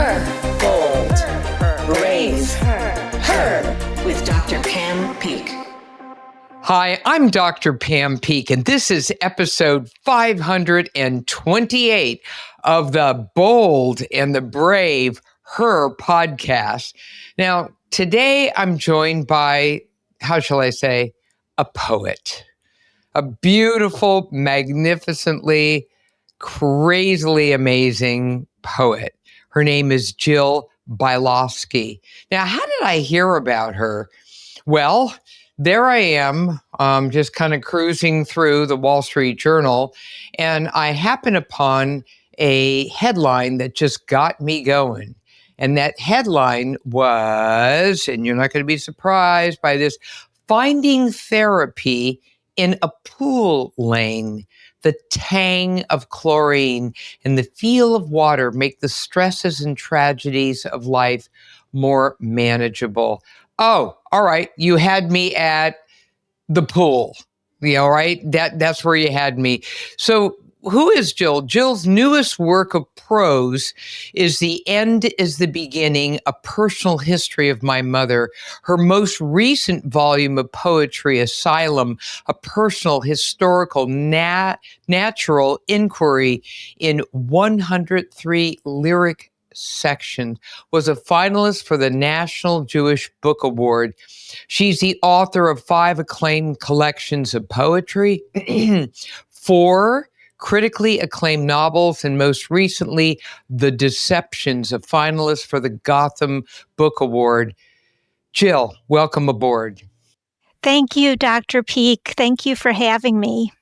her, bold, brave, her, with Dr. Pam Peeke. Hi, I'm Dr. Pam Peeke, and this is episode 528 of the Bold and the Brave Her podcast. Now, today I'm joined by, how shall I say, a poet, a beautiful, magnificently, crazily amazing poet. Her name is Jill Bialosky. Now, how did I hear about her? Well, there I am, just kind of cruising through the Wall Street Journal, and I happen upon a headline that just got me going. And that headline was, and you're not going to be surprised by this, Finding Therapy in a Pool Lane. The tang of chlorine and the feel of water make the stresses and tragedies of life more manageable. Oh, all right. You had me at the pool. All right. That's where you had me. So who is Jill? Jill's newest work of prose is The End is the Beginning, A Personal History of My Mother. Her most recent volume of poetry, Asylum, A Personal Historical Natural Inquiry in 103 lyric section, was a finalist for the National Jewish Book Award. She's the author of 5 acclaimed collections of poetry, 4 critically acclaimed novels, and most recently, The Deceptions, a finalist for the Gotham Book Award. Jill, welcome aboard. Thank you, Dr. Peeke. Thank you for having me.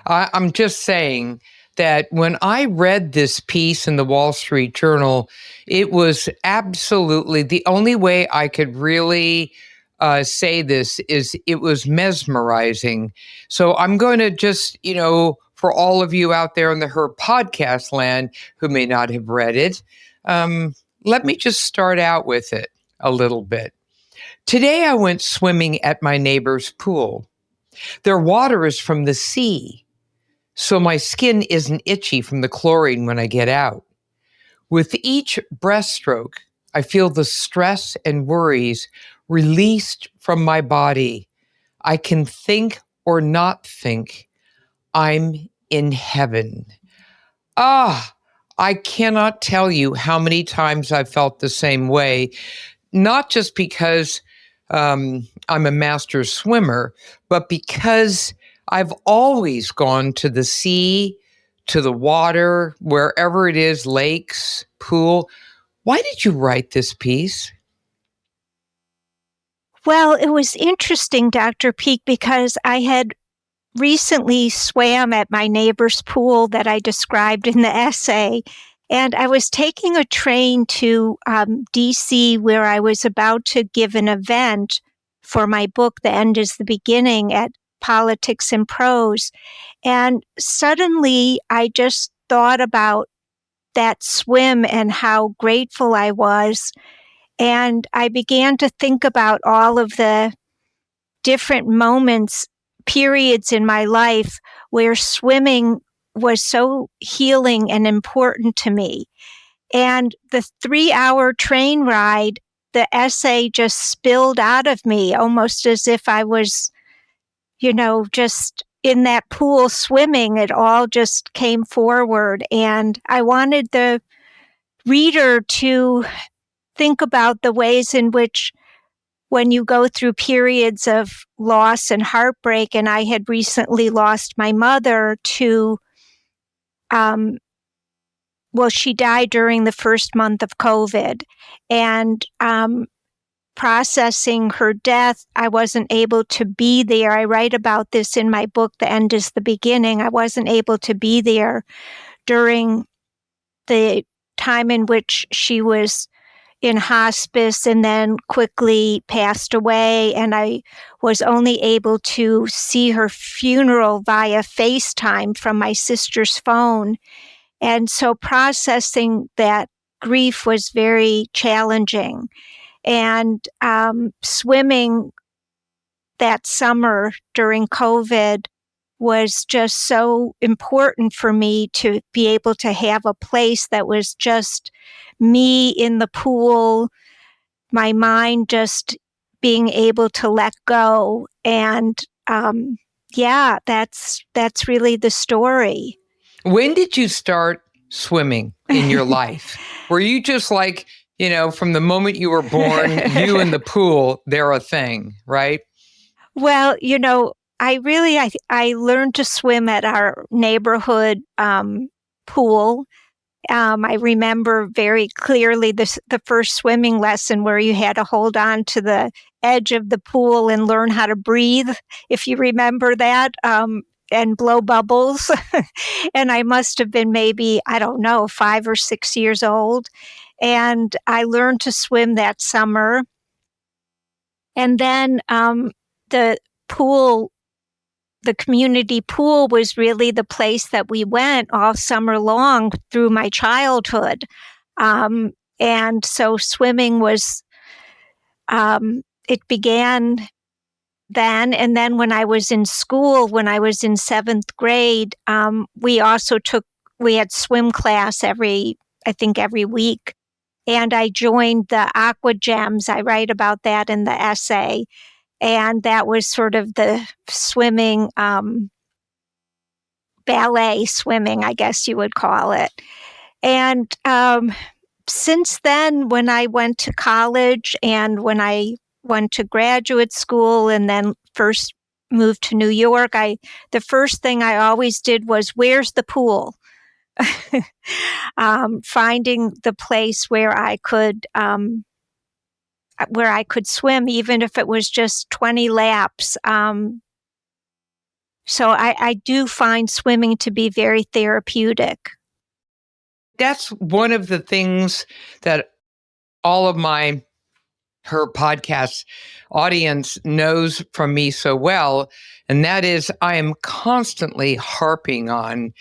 I'm just saying that when I read this piece in the Wall Street Journal, it was absolutely the only way I could really say this is it was mesmerizing. So I'm going to just, for all of you out there in the Her podcast land who may not have read it, let me just start out with it a little bit. Today I went swimming at my neighbor's pool. Their water is from the sea, so my skin isn't itchy from the chlorine when I get out. With each breaststroke, I feel the stress and worries released from my body. I can think or not think. I'm in heaven. I cannot tell you how many times I've felt the same way, not just because I'm a master swimmer, but because I've always gone to the sea, to the water, wherever it is, lakes, pool. Why did you write this piece? Well, it was interesting, Dr. Peeke, because I had recently swam at my neighbor's pool that I described in the essay, and I was taking a train to D.C. where I was about to give an event for my book, The End is the Beginning, at Politics and Prose. And suddenly I just thought about that swim and how grateful I was. And I began to think about all of the different moments, periods in my life where swimming was so healing and important to me. And the 3-hour train ride, the essay just spilled out of me, almost as if I was, just in that pool swimming. It all just came forward. And I wanted the reader to think about the ways in which, when you go through periods of loss and heartbreak, and I had recently lost my mother to, she died during the first month of COVID, and processing her death, I wasn't able to be there. I write about this in my book, The End is the Beginning. I wasn't able to be there during the time in which she was in hospice and then quickly passed away. And I was only able to see her funeral via FaceTime from my sister's phone. And so processing that grief was very challenging. And swimming that summer during COVID was just so important for me to be able to have a place that was just me in the pool, my mind just being able to let go. And yeah, that's really the story. When did you start swimming in your life? Were you just like, from the moment you were born, you and the pool, they're a thing, right? Well, I learned to swim at our neighborhood pool. I remember very clearly the first swimming lesson where you had to hold on to the edge of the pool and learn how to breathe, if you remember that, and blow bubbles. And I must have been maybe, I don't know, 5 or 6 years old. And I learned to swim that summer. And then the pool, the community pool was really the place that we went all summer long through my childhood. And so swimming was, it began then. And then when I was in school, when I was in 7th grade, we had swim class every week. And I joined the Aqua Gems. I write about that in the essay. And that was sort of the swimming, ballet swimming, I guess you would call it. And since then, when I went to college and when I went to graduate school and then first moved to New York, the first thing I always did was, where's the pool? Finding the place where I could swim, even if it was just 20 laps. So I do find swimming to be very therapeutic. That's one of the things that all of her podcast audience knows from me so well. And that is, I am constantly harping on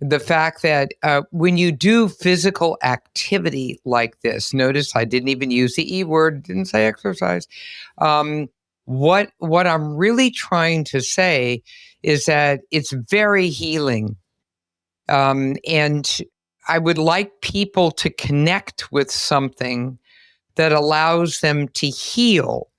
the fact that when you do physical activity like this, notice I didn't even use the E word, didn't say exercise. What I'm really trying to say is that it's very healing. And I would like people to connect with something that allows them to heal,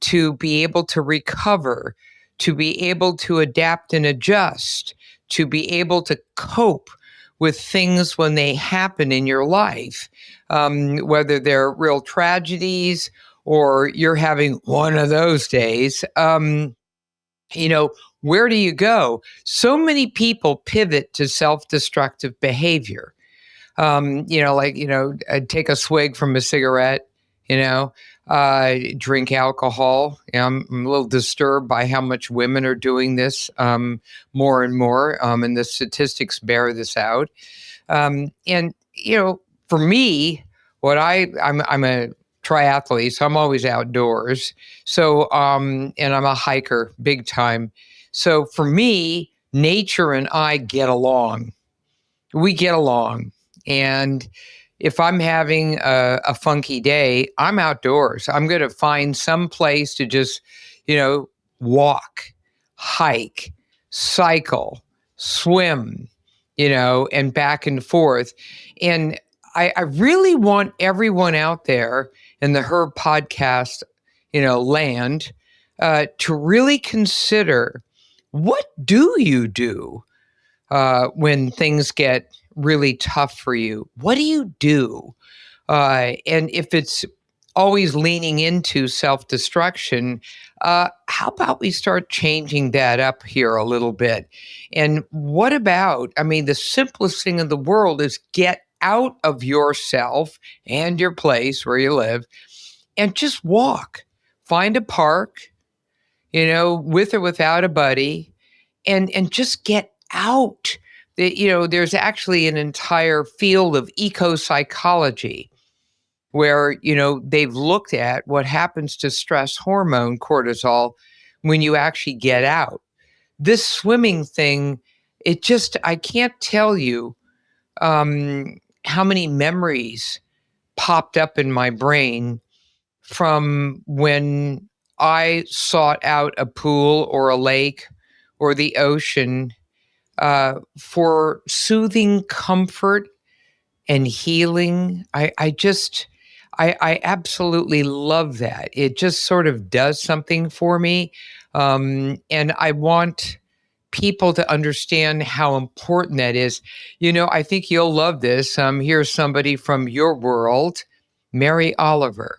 to be able to recover, to be able to adapt and adjust, to be able to cope with things when they happen in your life, whether they're real tragedies or you're having one of those days. Where do you go? So many people pivot to self-destructive behavior. Take a swig from a cigarette, drink alcohol. I'm a little disturbed by how much women are doing this more and more, and the statistics bear this out. For me, I'm a triathlete, so I'm always outdoors. So, and I'm a hiker, big time. So for me, nature and I get along. We get along. And if I'm having a funky day, I'm outdoors. I'm going to find some place to just, walk, hike, cycle, swim, and back and forth. And I really want everyone out there in the Her podcast, land, to really consider, what do you do when things get really tough for you? What do you do? And if it's always leaning into self-destruction, how about we start changing that up here a little bit? And what about, the simplest thing in the world is get out of yourself and your place where you live and just walk. Find a park, with or without a buddy, and just get out. There's actually an entire field of eco-psychology where, they've looked at what happens to stress hormone cortisol when you actually get out. This swimming thing, I can't tell you how many memories popped up in my brain from when I sought out a pool or a lake or the ocean for soothing comfort and healing. I absolutely love that. It just sort of does something for me. And I want people to understand how important that is. I think you'll love this. Here's somebody from your world, Mary Oliver,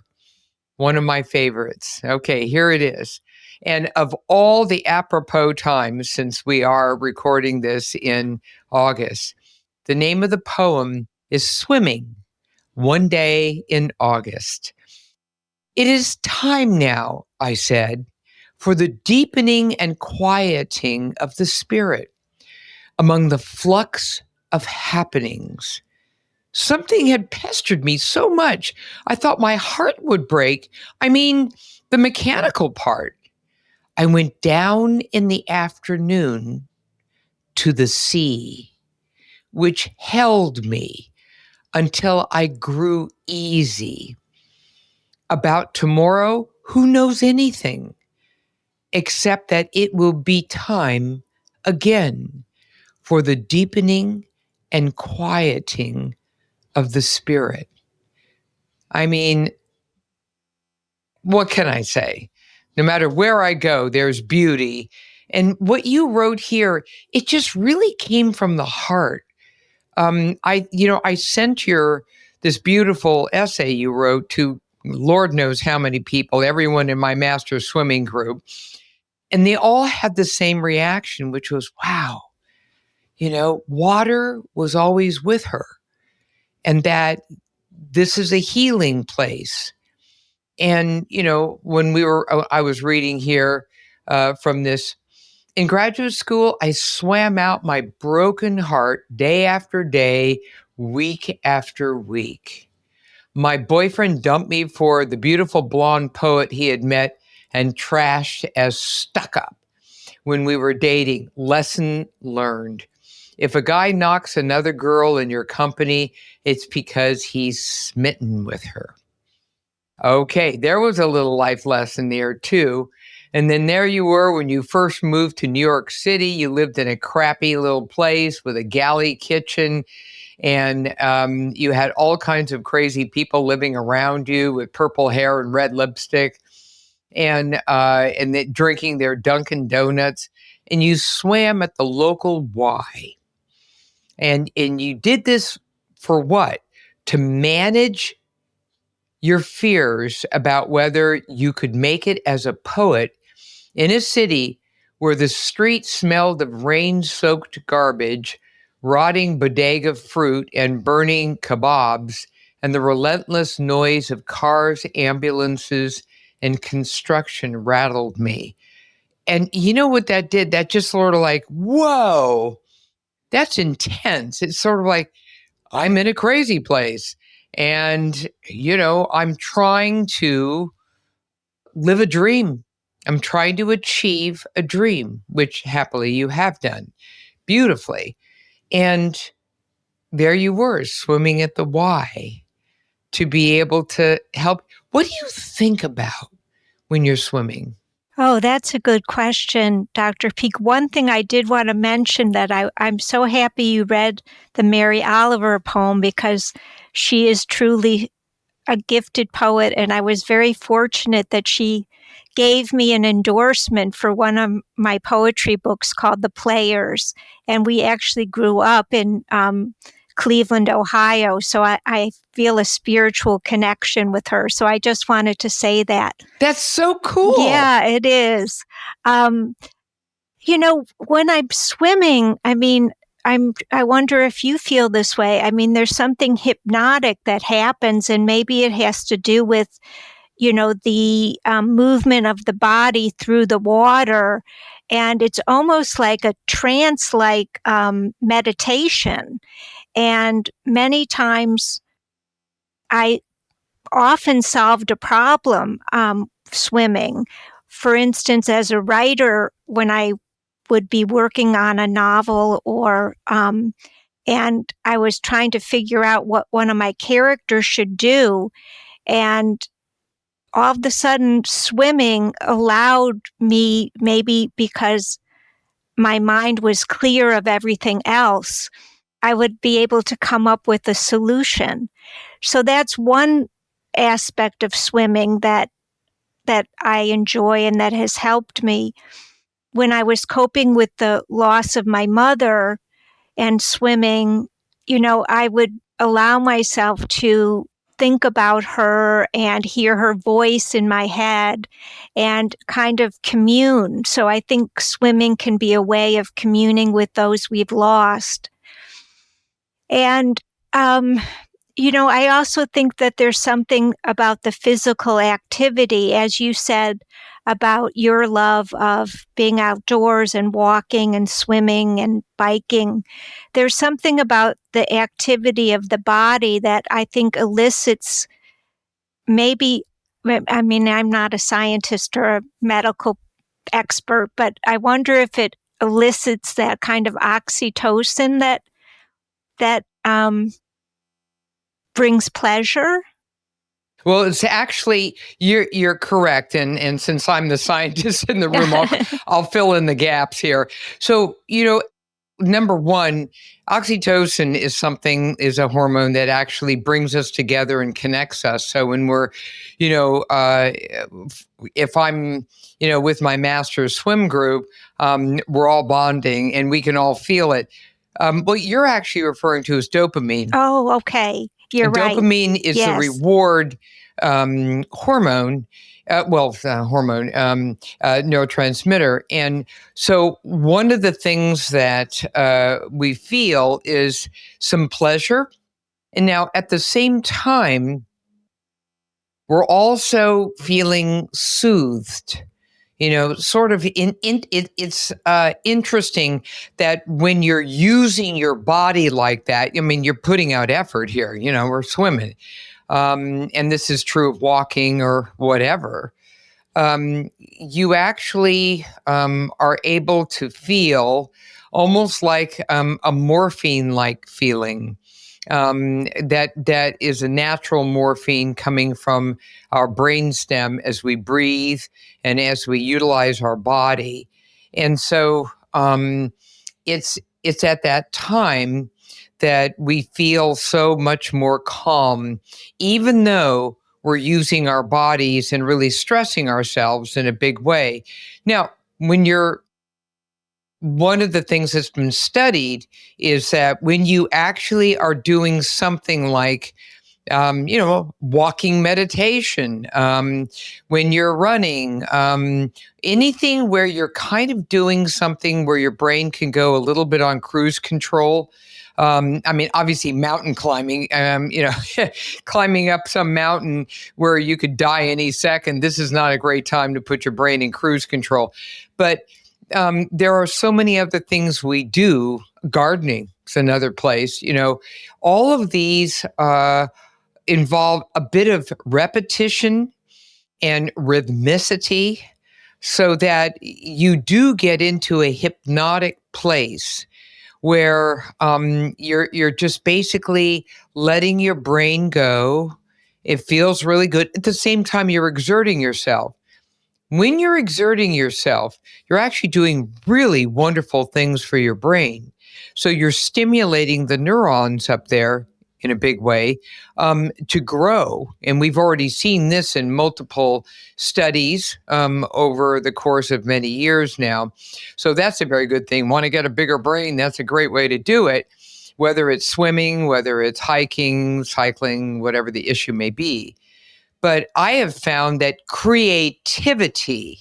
one of my favorites. Okay, here it is. And of all the apropos times, since we are recording this in August, the name of the poem is Swimming, One Day in August. It is time now, I said, for the deepening and quieting of the spirit among the flux of happenings. Something had pestered me so much, I thought my heart would break. I mean, the mechanical part. I went down in the afternoon to the sea, which held me until I grew easy. About tomorrow, who knows anything, except that it will be time again for the deepening and quieting of the spirit. I mean, what can I say? No matter where I go, there's beauty. And what you wrote here, it just really came from the heart. I sent this beautiful essay you wrote to Lord knows how many people, everyone in my master's swimming group, and they all had the same reaction, which was, wow, water was always with her, and that this is a healing place. And, when I was reading here from this, in graduate school, I swam out my broken heart day after day, week after week. My boyfriend dumped me for the beautiful blonde poet he had met and trashed as stuck up when we were dating. Lesson learned. If a guy knocks another girl in your company, it's because he's smitten with her. Okay, there was a little life lesson there too. And then there you were when you first moved to New York City. You lived in a crappy little place with a galley kitchen, and you had all kinds of crazy people living around you with purple hair and red lipstick, and drinking their Dunkin' Donuts. And you swam at the local Y. And you did this for what? To manage your fears about whether you could make it as a poet in a city where the street smelled of rain-soaked garbage, rotting bodega fruit, and burning kebabs, and the relentless noise of cars, ambulances, and construction rattled me. And you know what that did? That just sort of like, whoa, that's intense. It's sort of like, I'm in a crazy place. And, I'm trying to live a dream. I'm trying to achieve a dream, which happily you have done beautifully. And there you were, swimming at the Y to be able to help. What do you think about when you're swimming? Oh, that's a good question, Dr. Peak. One thing I did want to mention that I'm so happy you read the Mary Oliver poem, because she is truly a gifted poet, and I was very fortunate that she gave me an endorsement for one of my poetry books called The Players, and we actually grew up in Cleveland, Ohio, so I feel a spiritual connection with her. So I just wanted to say that. That's so cool. Yeah, it is. When I'm swimming, I wonder if you feel this way. There's something hypnotic that happens, and maybe it has to do with, the movement of the body through the water. And it's almost like a trance-like meditation. And many times I often solved a problem swimming. For instance, as a writer, when I would be working on a novel and I was trying to figure out what one of my characters should do, and all of a sudden swimming allowed me, maybe because my mind was clear of everything else, I would be able to come up with a solution. So that's one aspect of swimming that I enjoy and that has helped me. When I was coping with the loss of my mother and swimming, I would allow myself to think about her and hear her voice in my head and kind of commune. So I think swimming can be a way of communing with those we've lost. And, I also think that there's something about the physical activity, as you said, about your love of being outdoors and walking and swimming and biking. There's something about the activity of the body that I think elicits maybe, I mean, I'm not a scientist or a medical expert, but I wonder if it elicits that kind of oxytocin that brings pleasure. Well, it's actually you're correct, and since I'm the scientist in the room, I'll fill in the gaps here. So number one, oxytocin is a hormone that actually brings us together and connects us. So when we're, if I'm, with my master's swim group, we're all bonding and we can all feel it. What you're actually referring to is dopamine. Oh, okay. You're right. Dopamine is the reward hormone. Neurotransmitter. And so one of the things that we feel is some pleasure. And now at the same time, we're also feeling soothed. Sort of it's interesting that when you're using your body like that, I mean, you're putting out effort here, we're swimming. And this is true of walking or whatever. You actually are able to feel almost like a morphine-like feeling. That is a natural morphine coming from our brainstem as we breathe and as we utilize our body. And so it's at that time that we feel so much more calm, even though we're using our bodies and really stressing ourselves in a big way. Now, one of the things that's been studied is that when you actually are doing something like, walking meditation, when you're running, anything where you're kind of doing something where your brain can go a little bit on cruise control. I mean, obviously mountain climbing, climbing up some mountain where you could die any second. This is not a great time to put your brain in cruise control. But there are so many other things we do. Gardening is another place. All of these involve a bit of repetition and rhythmicity so that you do get into a hypnotic place where you're just basically letting your brain go. It feels really good. At the same time, you're exerting yourself. When you're exerting yourself, you're actually doing really wonderful things for your brain. So you're stimulating the neurons up there in a big way to grow. And we've already seen this in multiple studies over the course of many years now. So that's a very good thing. Want to get a bigger brain? That's a great way to do it, whether it's swimming, whether it's hiking, cycling, whatever the issue may be. But I have found that creativity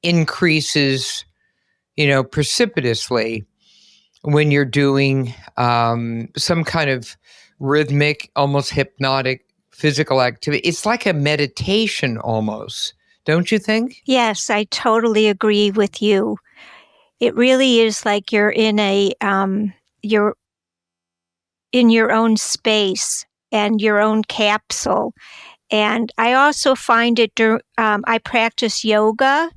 increases, precipitously when you're doing some kind of rhythmic, almost hypnotic physical activity. It's like a meditation almost, don't you think? Yes, I totally agree with you. It really is like you're in you're in your own space and your own capsule. And I also find I practice yoga,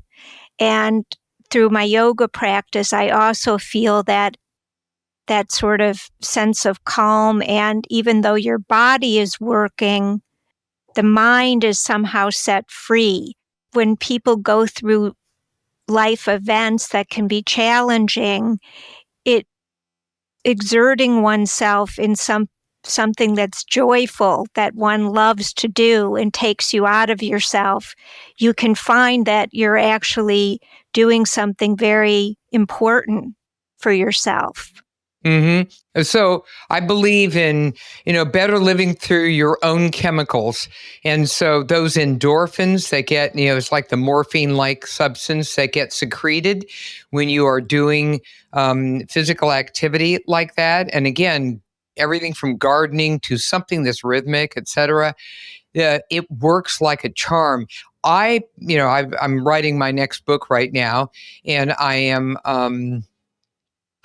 and through my yoga practice, I also feel that sort of sense of calm. And even though your body is working, the mind is somehow set free. When people go through life events that can be challenging, exerting oneself in something that's joyful, that one loves to do and takes you out of yourself, you can find that you're actually doing something very important for yourself. Mm-hmm. So I believe in, better living through your own chemicals. And so those endorphins that get, it's like the morphine-like substance that gets secreted when you are doing physical activity like that. And again, everything from gardening to something that's rhythmic, et cetera, it works like a charm. I'm writing my next book right now, and I'm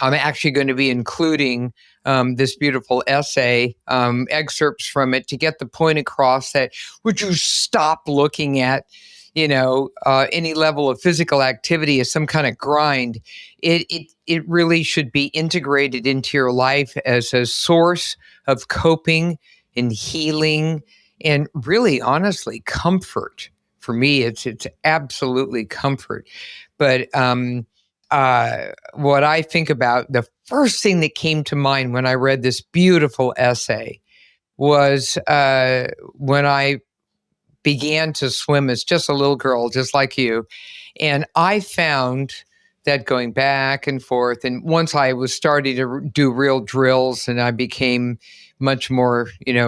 actually going to be including this beautiful essay, excerpts from it to get the point across that would you stop looking at, any level of physical activity as some kind of grind. It really should be integrated into your life as a source of coping and healing and really, honestly, comfort. For me, it's absolutely comfort. But what I think about, the first thing that came to mind when I read this beautiful essay was when I began to swim as just a little girl, just like you. And I found that going back and forth, and once I was starting to do real drills and I became much more,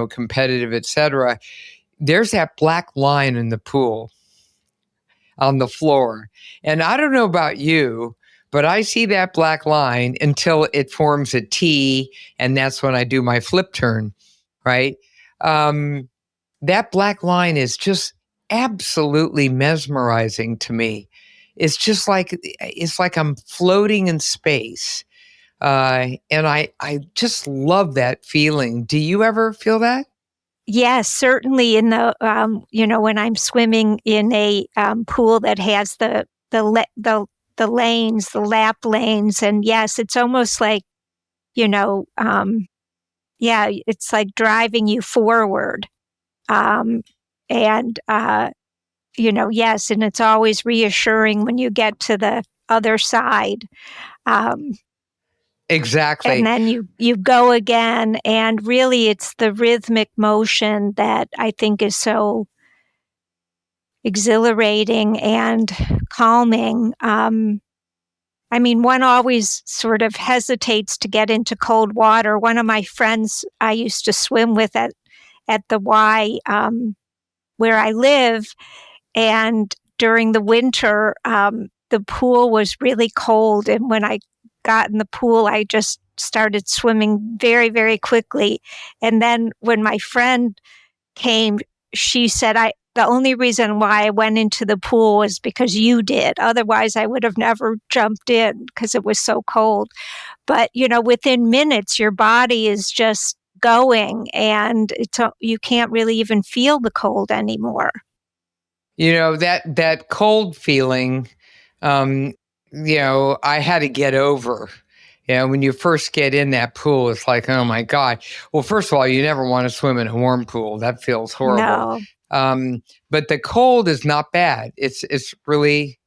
competitive, et cetera, there's that black line in the pool on the floor. And I don't know about you, but I see that black line until it forms a T, and that's when I do my flip turn, right? That black line is just absolutely mesmerizing to me. It's like I'm floating in space. And I just love that feeling. Do you ever feel that? Yes, certainly in the, when I'm swimming in a pool that has the lanes, the lap lanes. And yes, it's almost like, it's like driving you forward. Yes, and it's always reassuring when you get to the other side. Exactly. And then you go again, and really it's the rhythmic motion that I think is so exhilarating and calming. One always sort of hesitates to get into cold water. One of my friends I used to swim with at the Y where I live, and during the winter, the pool was really cold. And when I got in the pool, I just started swimming very, very quickly. And then when my friend came, she said, the only reason why I went into the pool was because you did. Otherwise, I would have never jumped in because it was so cold. But, within minutes, your body is just going, and you can't really even feel the cold anymore. That cold feeling, I had to get over. When you first get in that pool, it's like, oh my God. Well, first of all, you never want to swim in a warm pool. That feels horrible. No. But the cold is not bad. It's really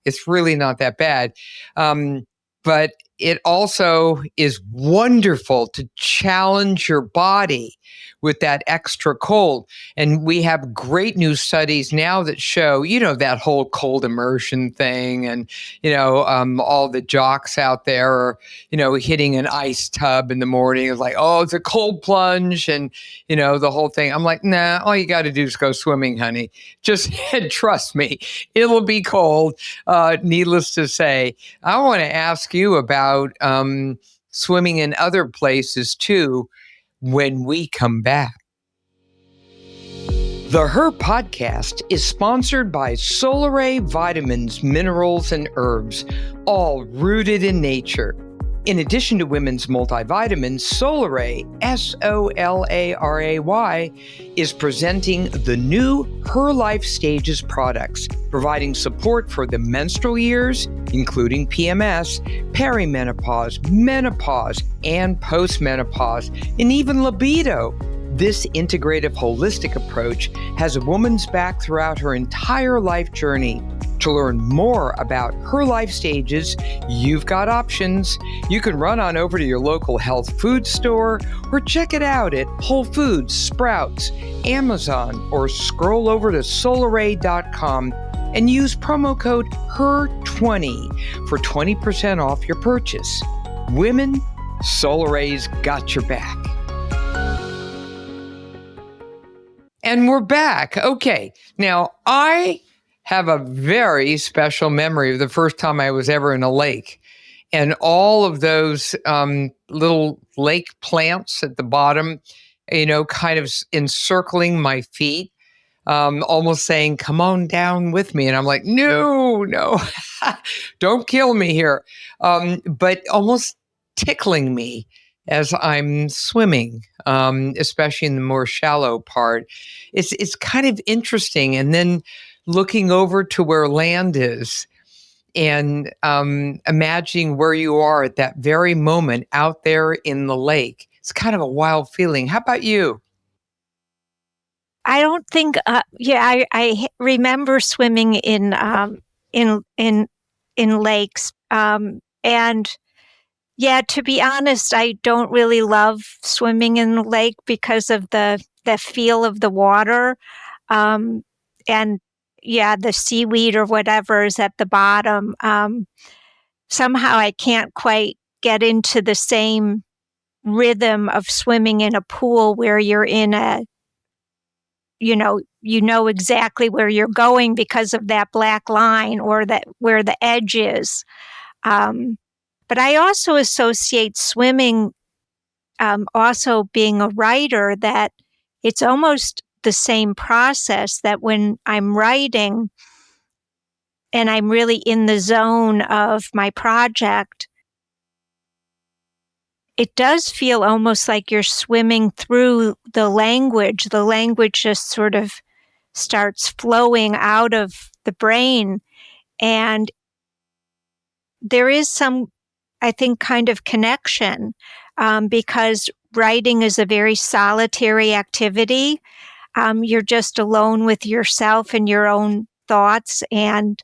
not that bad. But it also is wonderful to challenge your body with that extra cold. And we have great new studies now that show, that whole cold immersion thing, and, all the jocks out there are, hitting an ice tub in the morning. It's like, oh, it's a cold plunge, and, the whole thing. I'm like, nah, all you got to do is go swimming, honey. Just trust me, it'll be cold. Needless to say, I want to ask you about swimming in other places too when we come back. The Her podcast is sponsored by Solaray Vitamins, Minerals, and Herbs, all rooted in nature. In addition to women's multivitamins, Solaray, Solaray, is presenting the new Her Life Stages products, providing support for the menstrual years, including PMS, perimenopause, menopause, and postmenopause, and even libido. This integrative, holistic approach has a woman's back throughout her entire life journey, To learn more about her life stages, you've got options. You can run on over to your local health food store or check it out at Whole Foods, Sprouts, Amazon, or scroll over to solaray.com and use promo code HER20 for 20% off your purchase. Women, Solaray's got your back. And we're back. Okay, now I have a very special memory of the first time I was ever in a lake. And all of those little lake plants at the bottom, kind of encircling my feet, almost saying, come on down with me. And I'm like, no, don't kill me here. But almost tickling me as I'm swimming, especially in the more shallow part. It's kind of interesting. And then looking over to where land is and imagining where you are at that very moment out there in the lake. It's kind of a wild feeling. How about you? I don't think. I remember swimming in lakes, and yeah. To be honest, I don't really love swimming in the lake because of the feel of the water, and the seaweed or whatever is at the bottom. Somehow, I can't quite get into the same rhythm of swimming in a pool where you're in a you know exactly where you're going because of that black line or that where the edge is. But I also associate swimming, also being a writer, that it's almost the same process, that when I'm writing and I'm really in the zone of my project, it does feel almost like you're swimming through the language. The language just sort of starts flowing out of the brain. And there is some, I think, kind of connection, because writing is a very solitary activity. You're just alone with yourself and your own thoughts and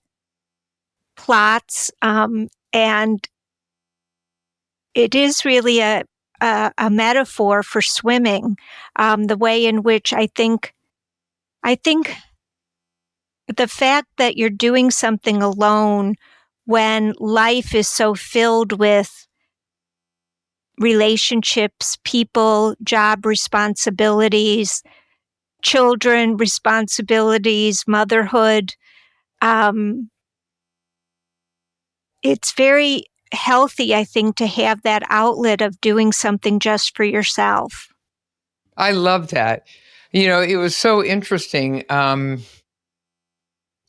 plots. And it is really a metaphor for swimming, the way in which I think the fact that you're doing something alone when life is so filled with relationships, people, job responsibilities, children responsibilities, motherhood, it's very healthy, I think, to have that outlet of doing something just for yourself. I love that. It was so interesting.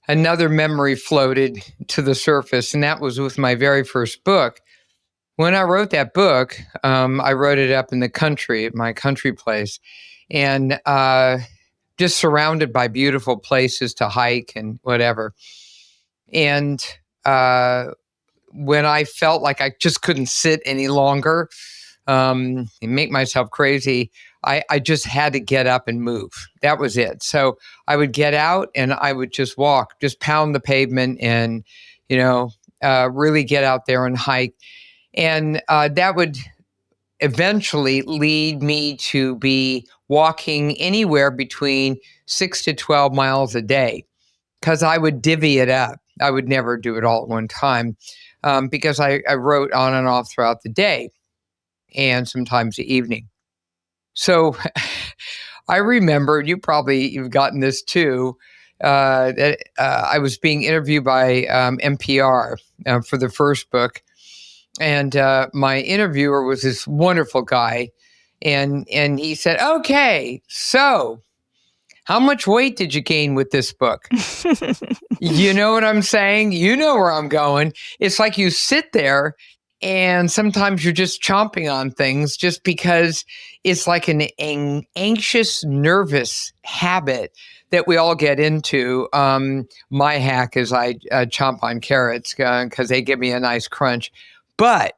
Another memory floated to the surface, and that was with my very first book. When I wrote that book, I wrote it up in the country, at my country place, and just surrounded by beautiful places to hike and whatever. And when I felt like I just couldn't sit any longer and make myself crazy, I just had to get up and move. That was it. So I would get out and I would just walk, just pound the pavement and, really get out there and hike. And that would eventually lead me to be walking anywhere between 6 to 12 miles a day, because I would divvy it up. I would never do it all at one time, because I wrote on and off throughout the day and sometimes the evening. So I remember, you've gotten this too, that I was being interviewed by NPR for the first book. And my interviewer was this wonderful guy. And he said, okay, so how much weight did you gain with this book? You know what I'm saying? You know where I'm going. It's like you sit there and sometimes you're just chomping on things just because it's like an anxious, nervous habit that we all get into. My hack is I chomp on carrots because they give me a nice crunch. But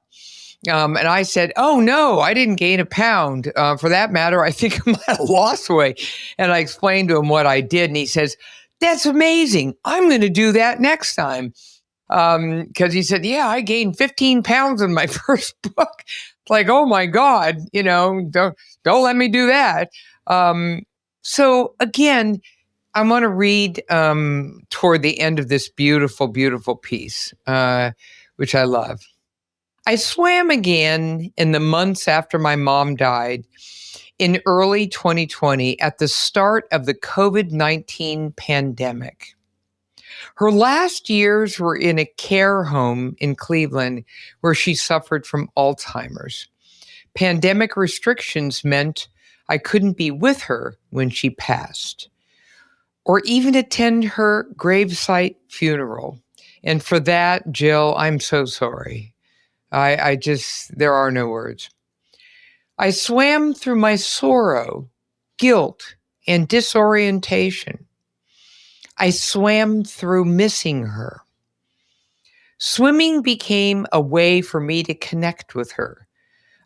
and I said, oh, no, I didn't gain a pound. For that matter, I think I might have lost weight. And I explained to him what I did. And he says, That's amazing. I'm going to do that next time. Because he said, yeah, I gained 15 pounds in my first book. Like, oh my God, don't let me do that. So again, I want to read toward the end of this beautiful, beautiful piece, which I love. I swam again in the months after my mom died in early 2020 at the start of the COVID-19 pandemic. Her last years were in a care home in Cleveland where she suffered from Alzheimer's. Pandemic restrictions meant I couldn't be with her when she passed, or even attend her gravesite funeral. And for that, Jill, I'm so sorry. There are no words. I swam through my sorrow, guilt, and disorientation. I swam through missing her. Swimming became a way for me to connect with her.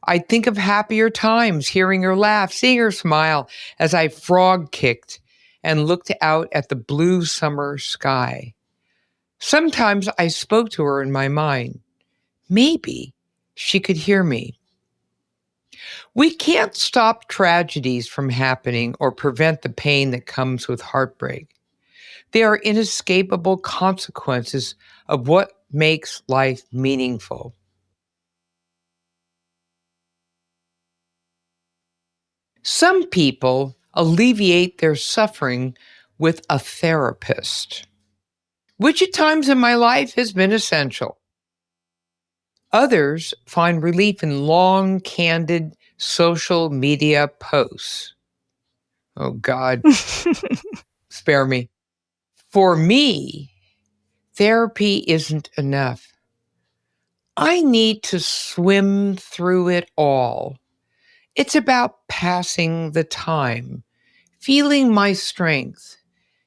I'd think of happier times, hearing her laugh, seeing her smile as I frog kicked and looked out at the blue summer sky. Sometimes I spoke to her in my mind. Maybe she could hear me. We can't stop tragedies from happening or prevent the pain that comes with heartbreak. They are inescapable consequences of what makes life meaningful. Some people alleviate their suffering with a therapist, which at times in my life has been essential. Others find relief in long, candid social media posts. Oh, God, spare me. For me, therapy isn't enough. I need to swim through it all. It's about passing the time, feeling my strength,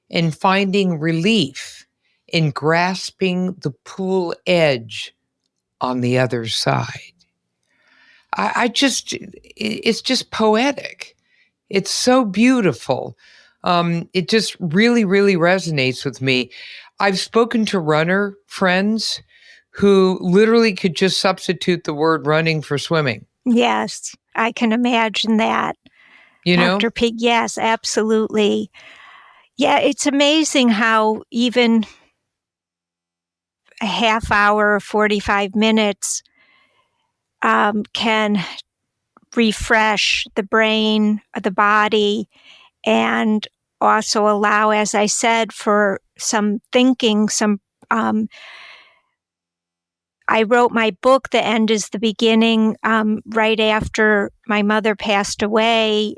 and finding relief in grasping the pool edge on the other side. It's just poetic. It's so beautiful. It just really, really resonates with me. I've spoken to runner friends who literally could just substitute the word running for swimming. Yes, I can imagine that. Dr. Peak, yes, absolutely. Yeah, it's amazing how even a half hour or 45 minutes can refresh the brain, the body, and also allow, as I said, for some thinking, I wrote my book, The End is the Beginning, right after my mother passed away,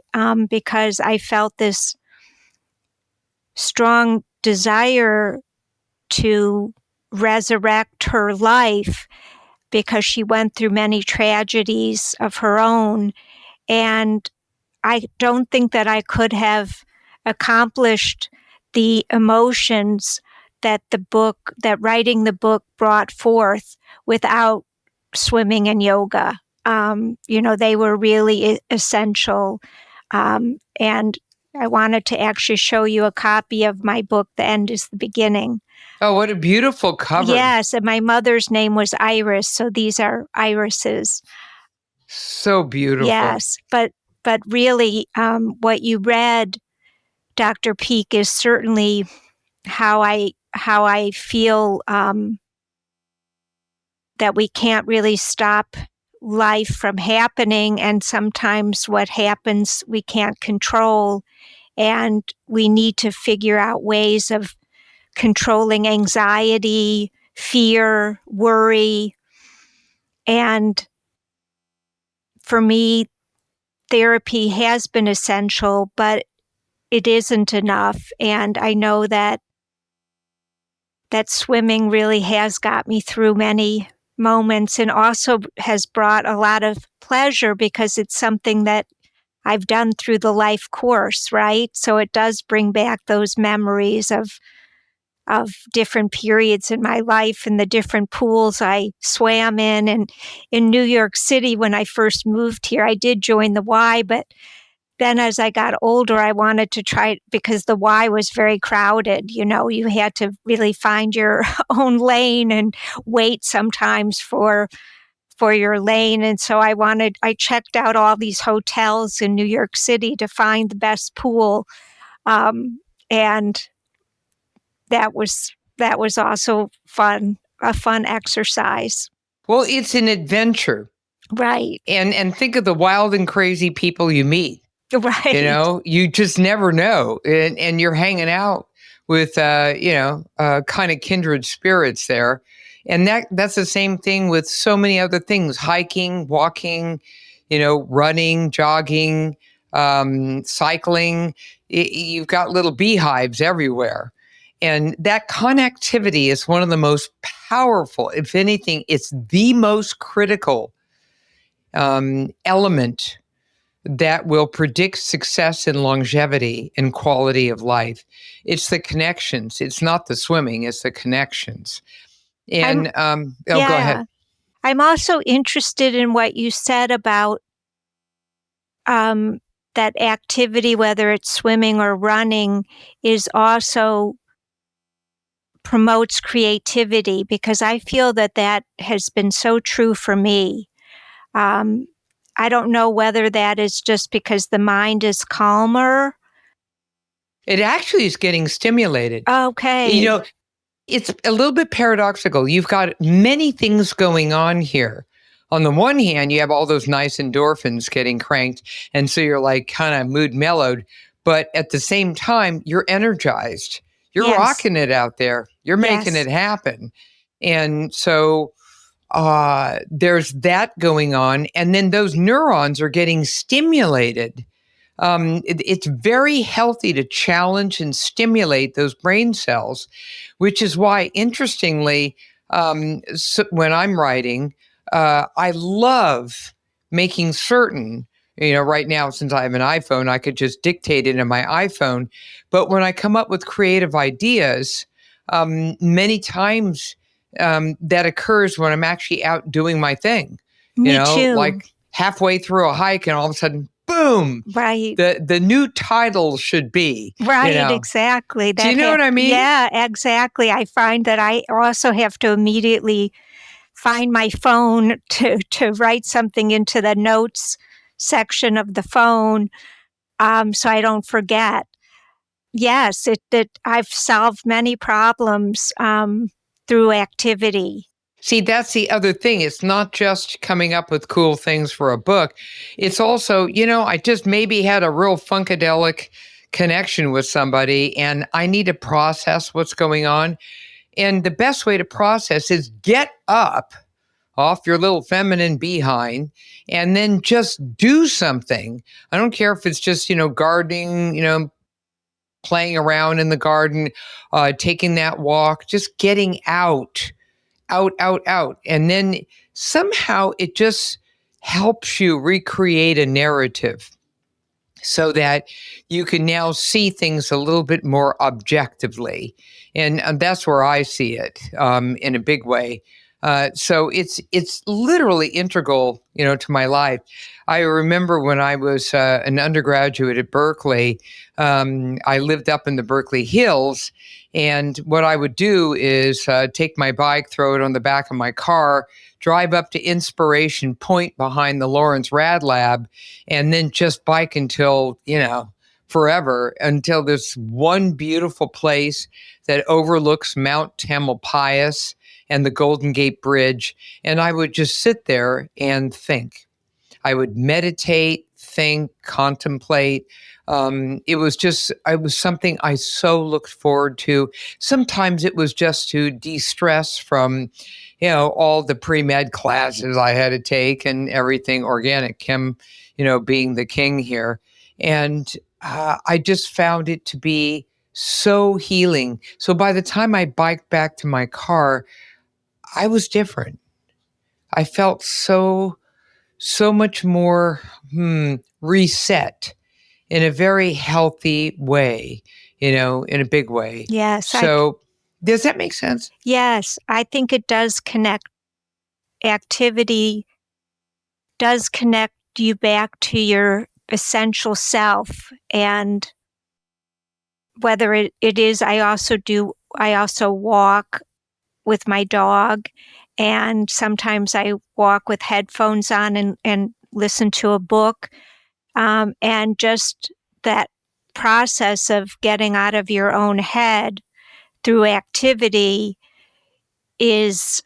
because I felt this strong desire to resurrect her life because she went through many tragedies of her own. And I don't think that I could have accomplished the emotions that writing the book brought forth without swimming and yoga. They were really essential. And I wanted to actually show you a copy of my book, The End is the Beginning. Oh, what a beautiful cover. Yes, and my mother's name was Iris, so these are irises. So beautiful. Yes, but really, what you read, Dr. Peak, is certainly how I feel that we can't really stop life from happening, and sometimes what happens we can't control, and we need to figure out ways of controlling anxiety, fear, worry. And for me, therapy has been essential, but it isn't enough. And I know that swimming really has got me through many moments, and also has brought a lot of pleasure because it's something that I've done through the life course, right? So it does bring back those memories of different periods in my life and the different pools I swam in. And in New York City, when I first moved here, I did join the Y, but then as I got older, I wanted to try, because the Y was very crowded. You had to really find your own lane and wait sometimes for your lane. And so I checked out all these hotels in New York City to find the best pool. And that was also a fun exercise. Well, it's an adventure. Right. And think of the wild and crazy people you meet. Right. You just never know. And you're hanging out with, kind of kindred spirits there. And that's the same thing with so many other things: hiking, walking, running, jogging, cycling. You've got little beehives everywhere. And that connectivity is one of the most powerful, if anything, it's the most critical element that will predict success and longevity and quality of life. It's the connections. It's not the swimming, it's the connections. And go ahead. I'm also interested in what you said about that activity, whether it's swimming or running, is also promotes creativity, because I feel that has been so true for me. I don't know whether that is just because the mind is calmer. It actually is getting stimulated. Okay. It's a little bit paradoxical. You've got many things going on here. On the one hand, you have all those nice endorphins getting cranked, and so you're like kind of mood mellowed. But at the same time, you're energized. You're rocking it out there. You're making it happen. And so there's that going on. And then those neurons are getting stimulated. It's very healthy to challenge and stimulate those brain cells, which is why, interestingly, when I'm writing, I love making certain, right now, since I have an iPhone, I could just dictate it in my iPhone. But when I come up with creative ideas, many times that occurs when I'm actually out doing my thing. Me too. Like halfway through a hike, and all of a sudden, boom! Right. The new title should be right. Exactly. Do you know what I mean? Yeah, exactly. I find that I also have to immediately find my phone to write something into the notes section of the phone, so I don't forget. Yes, I've solved many problems through activity. See, that's the other thing. It's not just coming up with cool things for a book. It's also, I just maybe had a real funkadelic connection with somebody, and I need to process what's going on. And the best way to process is get up off your little feminine behind and then just do something. I don't care if it's just, gardening, playing around in the garden, taking that walk, just getting out. And then somehow it just helps you recreate a narrative so that you can now see things a little bit more objectively. And that's where I see it in a big way. So it's literally integral, to my life. I remember when I was an undergraduate at Berkeley, I lived up in the Berkeley Hills, and what I would do is take my bike, throw it on the back of my car, drive up to Inspiration Point behind the Lawrence Rad Lab, and then just bike until, forever, until this one beautiful place that overlooks Mount Tamalpais and the Golden Gate Bridge. And I would just sit there and think. I would meditate, think, contemplate. It was something I so looked forward to. Sometimes it was just to de-stress from, all the pre-med classes I had to take and everything, organic chem, being the king here. And I just found it to be so healing. So by the time I biked back to my car, I was different. I felt so much more reset in a very healthy way, in a big way. Yes. So does that make sense? Yes, I think it does connect. Activity does connect you back to your essential self. And whether it is, I also walk with my dog, and sometimes I walk with headphones on and listen to a book. And just that process of getting out of your own head through activity is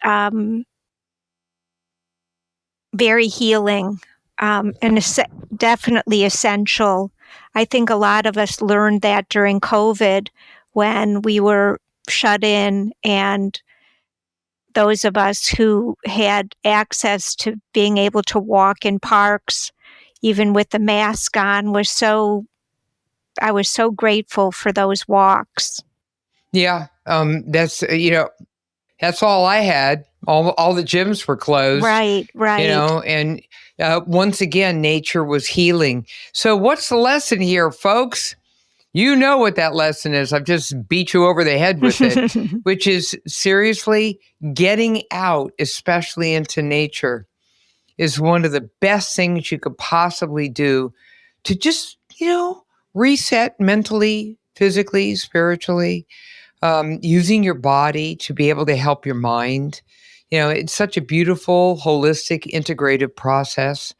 very healing, and definitely essential. I think a lot of us learned that during COVID when we were shut in, and those of us who had access to being able to walk in parks, even with the mask on, I was so grateful for those walks. Yeah, that's all I had. All the gyms were closed. Right. And once again, nature was healing. So what's the lesson here, folks? You know what that lesson is. I've just beat you over the head with it, which is seriously getting out, especially into nature, is one of the best things you could possibly do to just, reset mentally, physically, spiritually, using your body to be able to help your mind. It's such a beautiful, holistic, integrative process.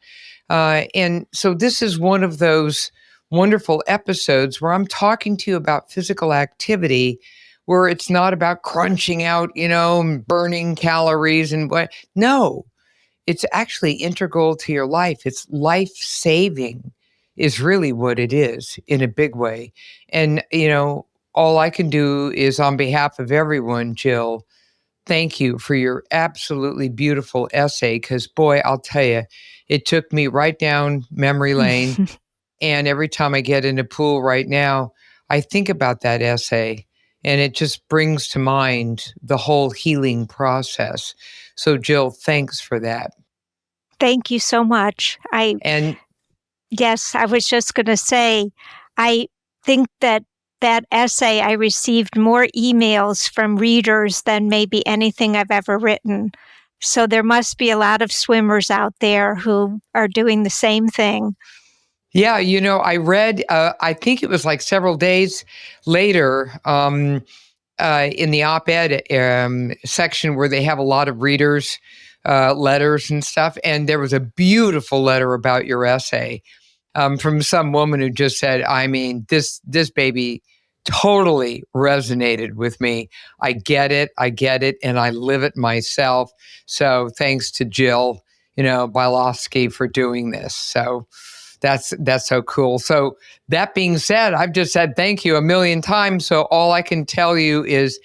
And so this is one of those wonderful episodes where I'm talking to you about physical activity, where it's not about crunching out, burning calories and what. No, it's actually integral to your life. It's life-saving is really what it is in a big way. And, all I can do is on behalf of everyone, Jill, thank you for your absolutely beautiful essay. Because, boy, I'll tell you, it took me right down memory lane. And every time I get in a pool right now, I think about that essay, and it just brings to mind the whole healing process. So, Jill, thanks for that. Thank you so much. Yes, I was just going to say, I think that essay, I received more emails from readers than maybe anything I've ever written. So there must be a lot of swimmers out there who are doing the same thing. Yeah, I read, I think it was like several days later, in the op-ed section where they have a lot of readers' letters and stuff, and there was a beautiful letter about your essay from some woman who just said, I mean, this baby totally resonated with me. I get it, and I live it myself. So thanks to Jill, Bialosky for doing this. So that's so cool. So that being said, I've just said thank you a million times. So all I can tell you is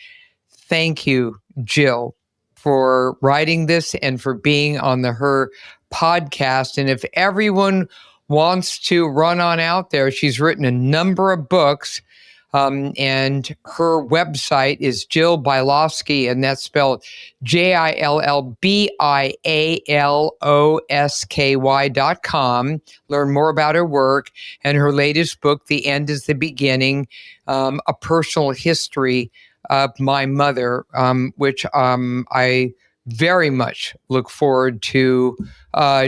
thank you, Jill, for writing this and for being on the Her podcast. And if everyone wants to run on out there, she's written a number of books. And her website is Jill Bialosky, and that's spelled JILLBIALOSKY.com. Learn more about her work and her latest book, The End is the Beginning, a personal history of my mother, which I very much look forward to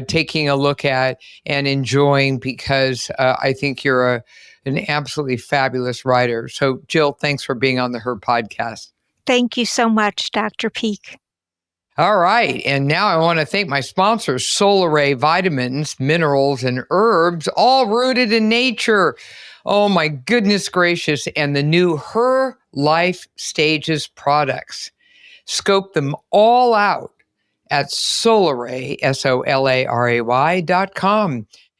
taking a look at and enjoying, because I think you're an absolutely fabulous writer. So, Jill, thanks for being on the Her podcast. Thank you so much, Dr. Peak. All right. And now I want to thank my sponsors, Solar Vitamins, Minerals, and Herbs, all rooted in nature. Oh, my goodness gracious. And the new Her Life Stages products. Scope them all out at Solaray, SOLARAY.com.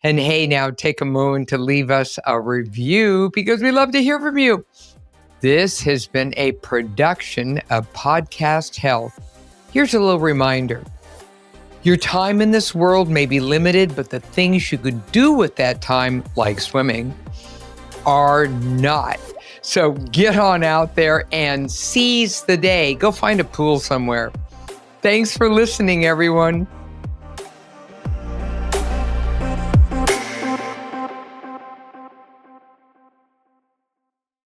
And hey, now take a moment to leave us a review, because we love to hear from you. This has been a production of Podcast Health. Here's a little reminder. Your time in this world may be limited, but the things you could do with that time, like swimming, are not. So get on out there and seize the day. Go find a pool somewhere. Thanks for listening, everyone.